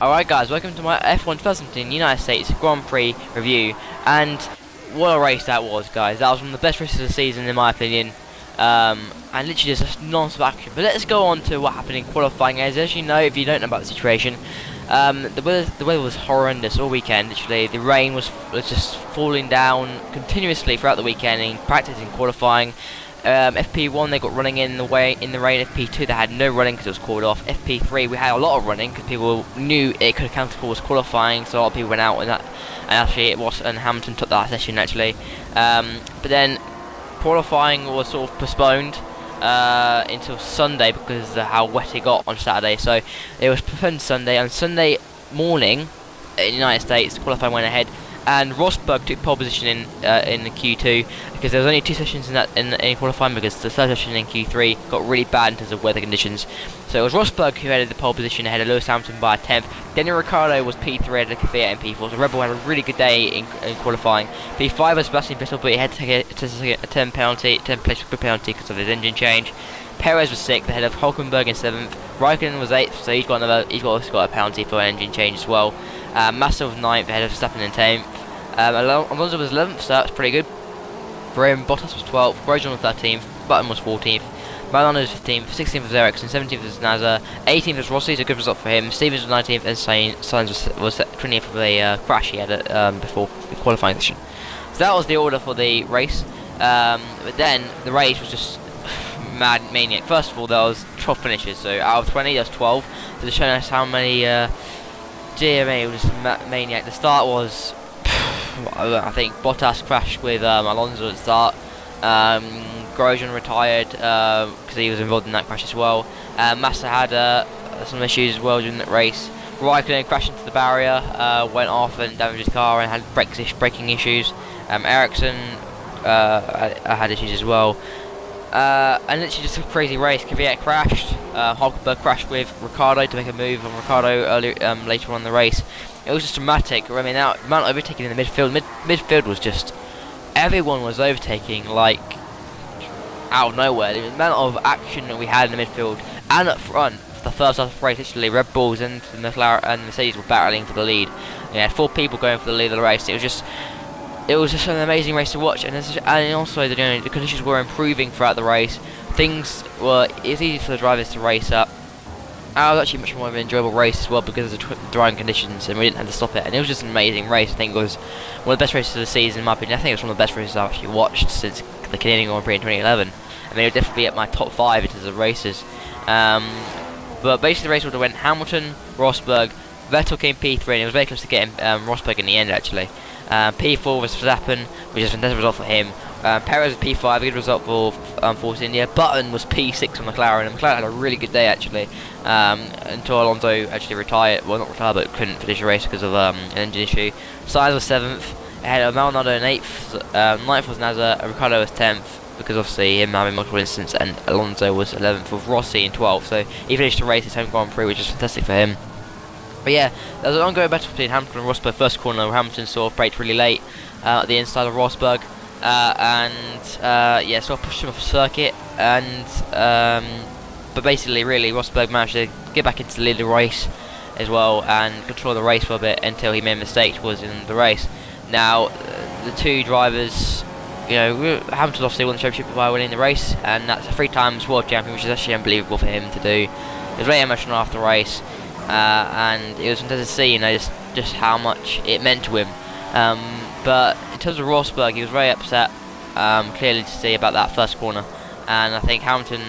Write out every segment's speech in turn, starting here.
Alright guys, welcome to my F1 2017 United States Grand Prix review, and what a race that was, guys. That was one of the best races of the season in my opinion, and literally just non-stop action. But let's go on to what happened in qualifying. As you know, if you don't know about the situation, the weather was horrendous all weekend. Literally, the rain was just falling down continuously throughout the weekend in practice and qualifying. FP1 they got running in the rain. FP2 they had no running because it was called off. FP3 we had a lot of running because people knew it could count towards qualifying, so a lot of people went out and actually it was, and Hamilton took that session actually. But then qualifying was sort of postponed until Sunday because of how wet it got on Saturday. So it was postponed Sunday, and Sunday morning in the United States qualifying went ahead. And Rosberg took pole position in the Q2 because there was only 2 sessions in qualifying, because the third session in Q3 got really bad in terms of weather conditions. So it was Rosberg who headed the pole position ahead of Lewis Hamilton by a 10th. Daniel Ricciardo was P3 ahead of Kvyat and P4. So Red Bull had a really good day in qualifying. P5 was Sebastian Vettel, but he had to take a 10 place penalty because of his engine change. Perez was 6th ahead of Hulkenberg in 7th. Raikkonen was 8th, so he's also got a penalty for an engine change as well. Massa was 9th ahead of Verstappen in 10th. Alonso was 11th, so that's pretty good for him. Bottas was 12th, Grosjean was 13th, Button was 14th, Maldonado was 15th, 16th was Ericsson, 17th was Nasser, 18th was Rossi, so a good result for him. Stevens was 19th, and Sainz was 20th for the crash he had before the qualifying session. So that was the order for the race. But then the race was just mad maniac. First of all, there was 12 finishes, so out of 20 there was 12. So to show us how many dear me, it was just maniac. The start was, I think Bottas crashed with Alonso at the start. Grosjean retired because he was involved in that crash as well. Massa had some issues as well during that race. Raikkonen crashed into the barrier, went off and damaged his car and had braking issues. Ericsson had issues as well. And literally just a crazy race. Kvyat crashed, Hulkenberg crashed with Ricciardo to make a move on Ricciardo later on in the race. It was just dramatic. I mean, the amount of overtaking in the midfield. Midfield was just, everyone was overtaking like out of nowhere. The amount of action that we had in the midfield and up front for the first half of the race, literally Red Bulls and the McLaren and Mercedes were battling for the lead. We had 4 people going for the lead of the race. It was just an amazing race to watch, and also the conditions were improving throughout the race. It was easy for the drivers to race up. It was actually much more of an enjoyable race as well because of the drying conditions, and we didn't have to stop it. And it was just an amazing race. I think it was one of the best races of the season in my opinion. I think it was one of the best races I've actually watched since the Canadian Grand Prix in 2011. I mean, it would definitely be at my top 5 in terms of races. But basically the race order went Hamilton, Rosberg, Vettel came P3, and it was very close to getting Rosberg in the end actually. P4 was Verstappen, which is a fantastic result for him. Perez was P5, a good result for Force India. Button was P6 for McLaren, and McLaren had a really good day actually, until Alonso actually retired. Well, not retired, but couldn't finish the race because of an engine issue. Sainz was 7th, ahead of Maldonado in 8th, 9th was Nasser, and Ricciardo was 10th, because obviously him having multiple incidents, and Alonso was 11th with Rossi in 12th, so he finished the race his home Grand Prix, which is fantastic for him. But yeah, there was an ongoing battle between Hamilton and Rosberg. First corner, where Hamilton sort of braked really late at the inside of Rosberg, yeah, sort of pushed him off the circuit. But basically, really, Rosberg managed to get back into the lead of the race as well and control the race for a bit until he made a mistake towards the end of the race. Now, the 2 drivers, Hamilton obviously won the championship by winning the race, and that's a 3 times world champion, which is actually unbelievable for him to do. It was very emotional after the race. And it was fantastic to see, just how much it meant to him. But in terms of Rosberg, he was very upset, clearly to see about that first corner. And I think Hamilton,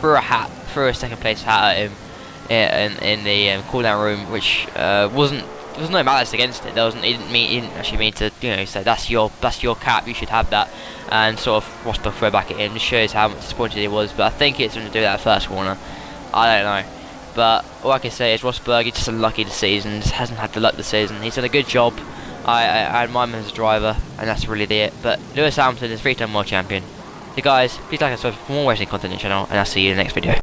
threw a second place hat at him in the cool down room, which there was no malice against it. He didn't actually mean to, say that's your cap, you should have that. And sort of Rosberg threw it back at him. Just shows how much disappointed he was. But I think it's going to do that first corner. I don't know. But all I can say is Rosberg, he's just unlucky this season, just hasn't had the luck this season. He's done a good job. I admire him as a driver, and that's really it. But Lewis Hamilton is 3-time world champion. So guys, please like and subscribe for more racing content on the channel, and I'll see you in the next video.